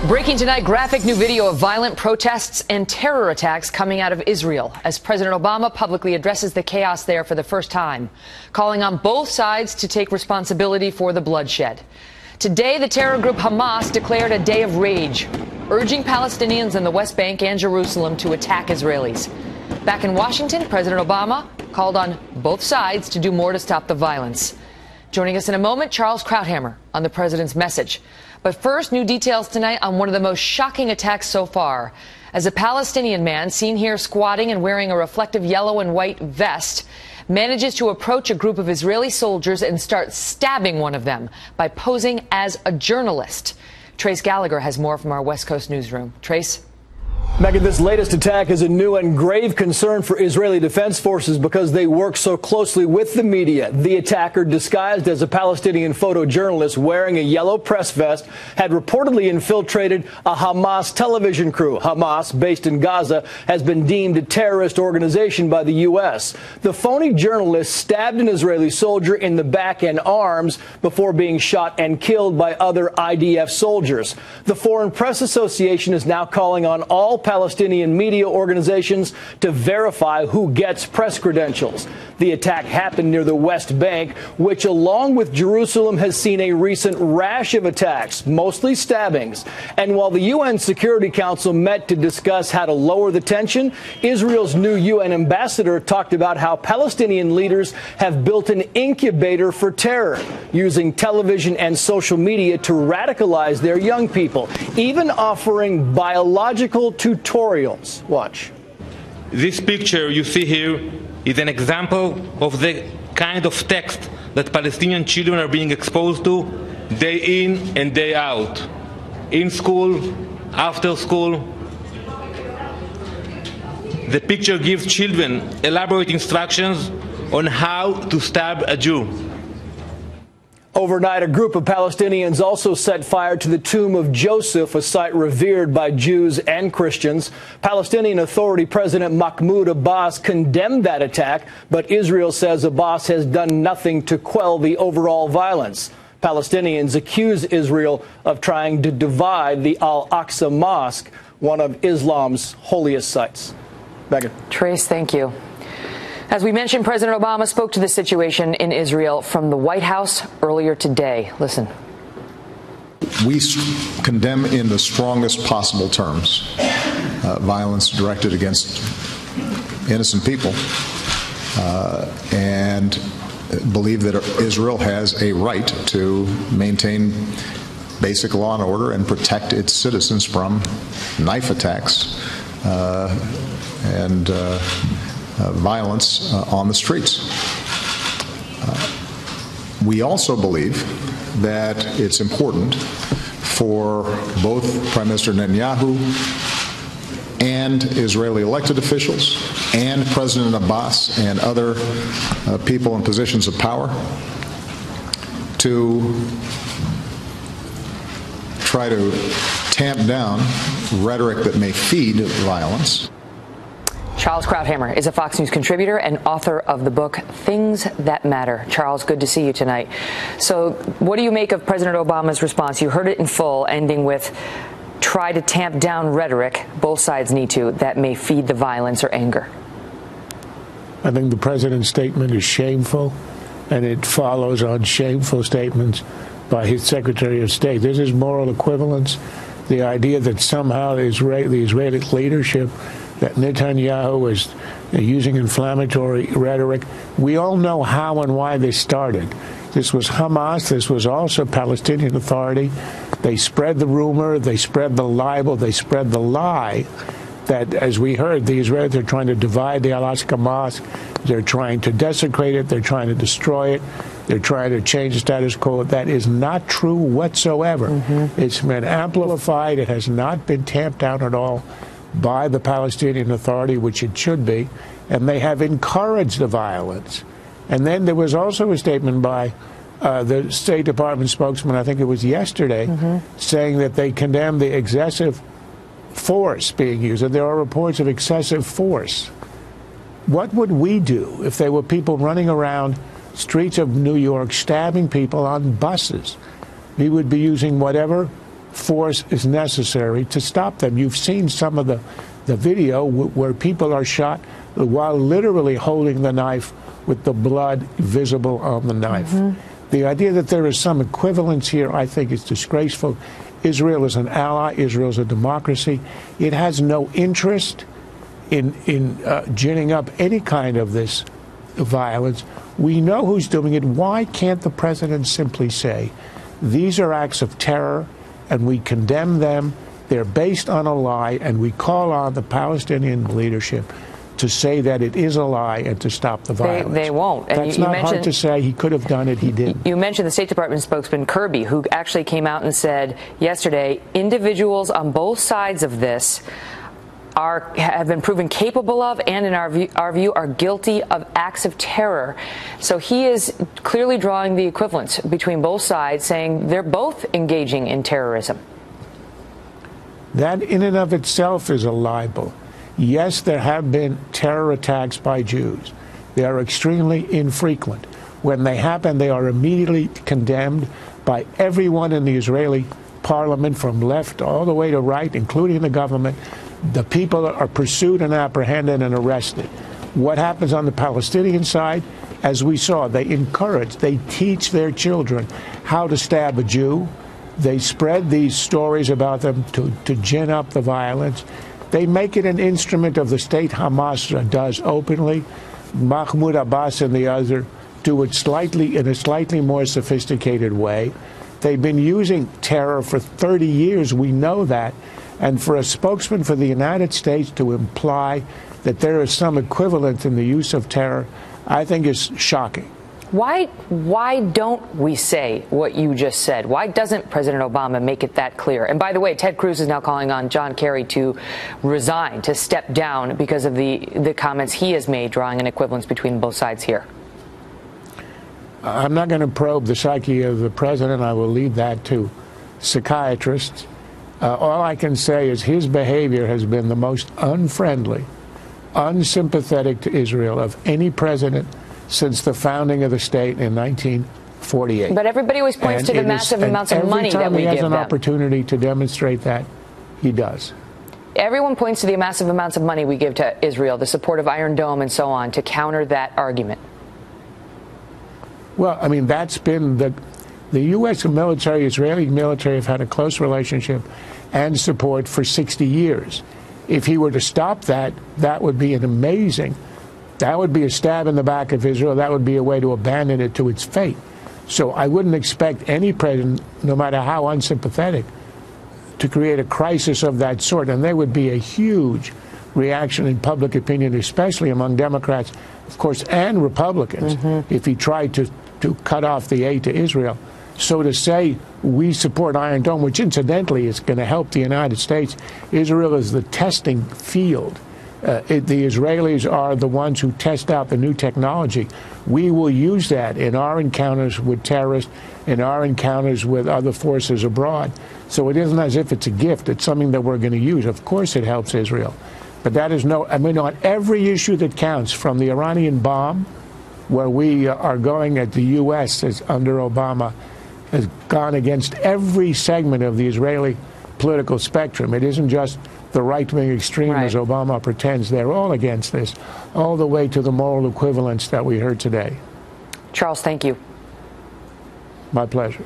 Breaking tonight, graphic new video of violent protests and terror attacks coming out of Israel as President Obama publicly addresses the chaos there for the first time, calling on both sides to take responsibility for the bloodshed. Today, the terror group Hamas declared a day of rage, urging Palestinians in the West Bank and Jerusalem to attack Israelis. Back in Washington, President Obama called on both sides to do more to stop the violence. Joining us in a moment, Charles Krauthammer on the president's message. But first, new details tonight on one of the most shocking attacks so far, as a Palestinian man seen here squatting and wearing a reflective yellow and white vest manages to approach a group of Israeli soldiers and start stabbing one of them by posing as a journalist. Trace Gallagher has more from our West Coast newsroom. Trace? Megyn, this latest attack is a new and grave concern for Israeli defense forces because they work so closely with the media. The attacker, disguised as a Palestinian photojournalist wearing a yellow press vest, had reportedly infiltrated a Hamas television crew. Hamas, based in Gaza, has been deemed a terrorist organization by the U.S. The phony journalist stabbed an Israeli soldier in the back and arms before being shot and killed by other IDF soldiers. The Foreign Press Association is now calling on all Palestinian media organizations to verify who gets press credentials. The attack happened near the West Bank, which, along with Jerusalem, has seen a recent rash of attacks, mostly stabbings. And while the UN Security Council met to discuss how to lower the tension, Israel's new UN ambassador talked about how Palestinian leaders have built an incubator for terror, using television and social media to radicalize their young people, even offering biological tutorials. Watch. This picture you see here is an example of the kind of text that Palestinian children are being exposed to day in and day out, in school, after school. The picture gives children elaborate instructions on how to stab a Jew. Overnight, a group of Palestinians also set fire to the tomb of Joseph, a site revered by Jews and Christians. Palestinian Authority President Mahmoud Abbas condemned that attack, but Israel says Abbas has done nothing to quell the overall violence. Palestinians accuse Israel of trying to divide the Al-Aqsa Mosque, one of Islam's holiest sites. Megyn. Trace, thank you. As we mentioned, President Obama spoke to the situation in Israel from the White House earlier today. Listen. We condemn in the strongest possible terms violence directed against innocent people and believe that Israel has a right to maintain basic law and order and protect its citizens from knife attacks and violence on the streets. We also believe that it's important for both Prime Minister Netanyahu and Israeli elected officials and President Abbas and other people in positions of power to try to tamp down rhetoric that may feed violence. Charles Krauthammer is a Fox News contributor and author of the book Things That Matter. Charles, good to see you tonight. So what do you make of President Obama's response? You heard it in full, ending with try to tamp down rhetoric, both sides need to, that may feed the violence or anger. I think the president's statement is shameful, and it follows on shameful statements by his Secretary of State. This is moral equivalence. The idea that somehow the Israeli leadership, that Netanyahu is using inflammatory rhetoric. We all know how and why this started. This was Hamas. This was also Palestinian Authority. They spread the rumor. They spread the libel. They spread the lie that, as we heard, the Israelis are trying to divide the Al-Aqsa Mosque. They're trying to desecrate it. They're trying to destroy it. They're trying to change the status quo. That is not true whatsoever. It's been amplified. It has not been tamped down at all by the Palestinian Authority, which it should be, and they have encouraged the violence. And then there was also a statement by the State Department spokesman, I think it was yesterday, saying that they condemn the excessive force being used, and there are reports of excessive force. What would we do if there were people running around streets of New York stabbing people on buses? We would be using whatever force is necessary to stop them. You've seen some of the video where people are shot while literally holding the knife with the blood visible on the knife. The idea that there is some equivalence here, I think, is disgraceful. Israel is an ally. Israel is a democracy. It has no interest in ginning up any kind of this violence. We know who's doing it. Why can't the president simply say, these are acts of terror, and we condemn them, they're based on a lie, and we call on the Palestinian leadership to say that it is a lie and to stop the violence? They won't. And That's not hard to say. He could have done it. He didn't. You mentioned the State Department spokesman Kirby, who actually came out and said yesterday, individuals on both sides of this have been proven capable of, and in our view, are guilty of acts of terror. So he is clearly drawing the equivalence between both sides, saying they're both engaging in terrorism. That in and of itself is a libel. Yes, there have been terror attacks by Jews. They are extremely infrequent. When they happen, they are immediately condemned by everyone in the Israeli parliament, from left all the way to right, including the government. The people are pursued and apprehended and arrested. What happens on the Palestinian side, as we saw, they encourage, they teach their children how to stab a Jew. They spread these stories about them to gin up the violence. They make it an instrument of the state. Hamas does openly. Mahmoud Abbas and the other do it in a slightly more sophisticated way. They've been using terror for 30 years. We know that. And for a spokesman for the United States to imply that there is some equivalence in the use of terror, I think is shocking. Why don't we say what you just said? Why doesn't President Obama make it that clear? And by the way, Ted Cruz is now calling on John Kerry to resign, to step down because of the comments he has made, drawing an equivalence between both sides here. I'm not going to probe the psyche of the president. I will leave that to psychiatrists. All I can say is his behavior has been the most unfriendly, unsympathetic to Israel of any president since the founding of the state in 1948. But everybody always points to the massive amounts of money that we give them. Every time he has an opportunity to demonstrate that, he does. Everyone points to the massive amounts of money we give to Israel, the support of Iron Dome and so on, to counter that argument. Well, I mean, that's been the U.S. military, Israeli military, have had a close relationship and support for 60 years. If he were to stop that, that would be that would be a stab in the back of Israel. That would be a way to abandon it to its fate. So I wouldn't expect any president, no matter how unsympathetic, to create a crisis of that sort. And there would be a huge reaction in public opinion, especially among Democrats, of course, and Republicans, if he tried to cut off the aid to Israel. So to say we support Iron Dome, which incidentally is going to help the United States, Israel is the testing field. The Israelis are the ones who test out the new technology. We will use that in our encounters with terrorists, in our encounters with other forces abroad. So it isn't as if it's a gift. It's something that we're going to use. Of course it helps Israel. But that is on every issue that counts, from the Iranian bomb, where we are going at the U.S. as under Obama, has gone against every segment of the Israeli political spectrum. It isn't just the right-wing extreme, as Obama pretends. They're all against this, all the way to the moral equivalence that we heard today. Charles, thank you. My pleasure.